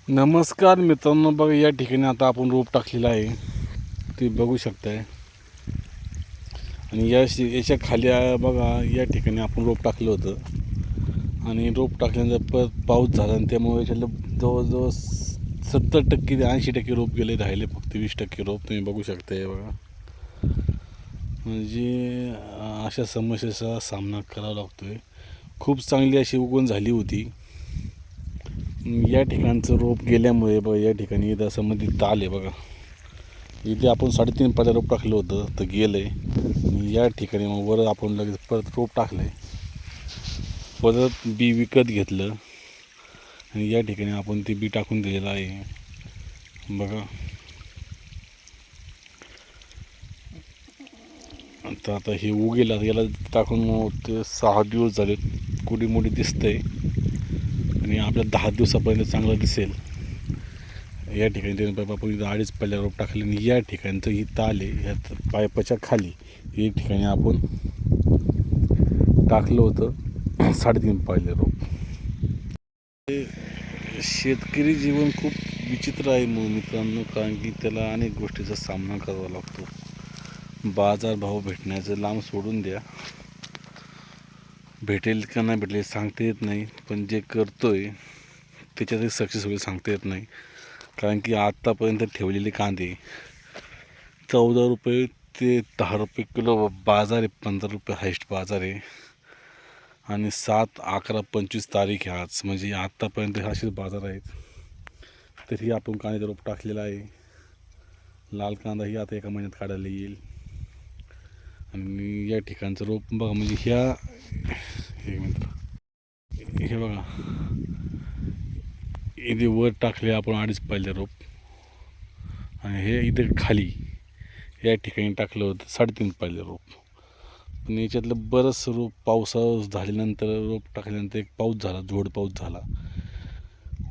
नमस्कार मित्रांनो, बघा या ठिकाणी आता आपण रोप टाकलेलं आहे, ते बघू शकताय. आणि याच्या खाली बघा या ठिकाणी आपण रोप टाकलं होतं आणि रोप टाकल्यानंतर पाऊस झाला आणि त्यामुळे याच्यातलं जवळजवळ 70% ते 80% रोप गेले, राहिले फक्त 20% रोप. तुम्ही बघू शकताय बघा. म्हणजे अशा समस्येचा सामना करावा लागतोय. खूप चांगली अशी उगवण झाली होती. या ठिकाणचं रोप गेल्यामुळे बघा या ठिकाणी इथं असं मध्ये ताल आहे बघा. इथे आपण 3.5 पाल्या रोप टाकलं होतं तर गेलं आहे. या ठिकाणी मग वर आपण लगेच परत रोप टाकलं आहे, परत बी विकत घेतलं आणि या ठिकाणी आपण ते बी टाकून दिलेलं आहे बघा. आता हे उगेल, याला टाकून ते 6 दिवस झाले, कुडी मुडी दिसतंय आणि आपल्या 10 दिवसापर्यंत चांगलं दिसेल. या ठिकाणी आपण इथं 2.5 पाल्या रोप टाकले आणि या ठिकाणचं ही ताल आहे, ह्या पायपाच्या खाली या ठिकाणी आपण टाकलं होतं 3.5 पाले रोप. शेतकरी जीवन खूप विचित्र आहे मित्रांनो, कारण की त्याला अनेक गोष्टीचा सामना करावा लागतो. बाजारभाव भेटण्याचं लांब सोडून द्या, भेटेल का नाही भेटेल सांगता येत नाही, पण जे करतोय त्याच्यातही सक्सेस होईल सांगता येत नाही. कारण की आत्तापर्यंत ठेवलेले कांदे 14 रुपये ते 10 रुपये किलो बाजार आहे, 15 रुपये हायस्ट बाजार आहे. आणि 7, 11, 25 तारीख आहे आज, म्हणजे आत्तापर्यंत असेच बाजार आहेत. तरी आपण कांद्याचं रोप टाकलेलं आहे. लाल कांदाही आता एका महिन्यात काढायला येईल. आणि या ठिकाणचं रोप बघा, म्हणजे हे मित्र हे बघा, इथे वर टाकले आपण 2.5 पाहिलं रोप आणि हे इथे खाली या ठिकाणी टाकलं होतं 3.5 पाहिलं रोप. पण याच्यातलं बरंच रोप पावसाळा झाल्यानंतर, रोप टाकल्यानंतर एक पाऊस झाला, जोड पाऊस झाला.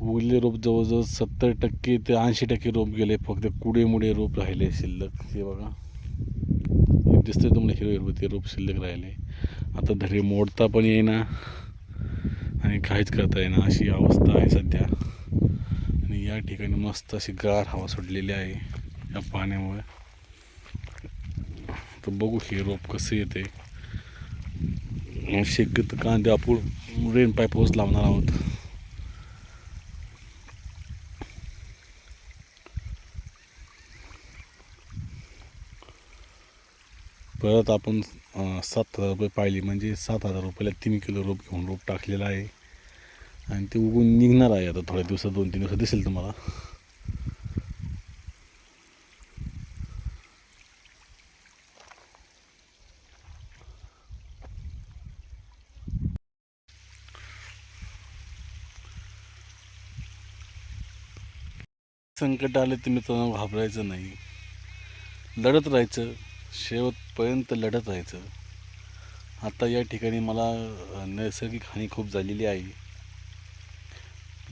उरले रोप जवळजवळ 70% ते 80% रोप गेले, फक्त कुडेमुडे रोप राहिले शिल्लक. हे बघा, हे दिसतंय तुम्हाला हिरवे हिरवे ते रोप शिल्लक राहिले. आता धडे मोडता पण येईना आणि काहीच करता येईना, अशी अवस्था आहे सध्या. आणि या ठिकाणी मस्त अशी गार हवा सुटलेली आहे या पाण्यामुळे. तर बघू हे रोप कसं येते. शक्यतो कांदे आपण रेन पाईपच लावणार आहोत. परत आपण 7,000 रुपये पाहिली, म्हणजे 7,000 रुपयाला 3 किलो रोप घेऊन रोप टाकलेलं आहे आणि ते उगून निघणार आहे. आता थोड्या दिवसात, 2-3 दिवसात दिसेल तुम्हाला. संकट आले तर मित्रांनो घाबरायचं नाही, लढत राहायचं, शेवटपर्यंत लढत राहायचं. आता या ठिकाणी मला नैसर्गिक हानी खूप झालेली आहे.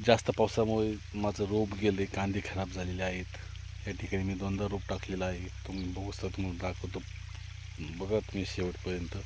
जास्त पावसामुळे माझं रोप गेले, कांदे खराब झालेले आहेत. या ठिकाणी मी 2दा रोप टाकलेलं आहे, तुम्ही बघू शकता, तुम्हाला दाखवतो बघा तुम्ही शेवटपर्यंत.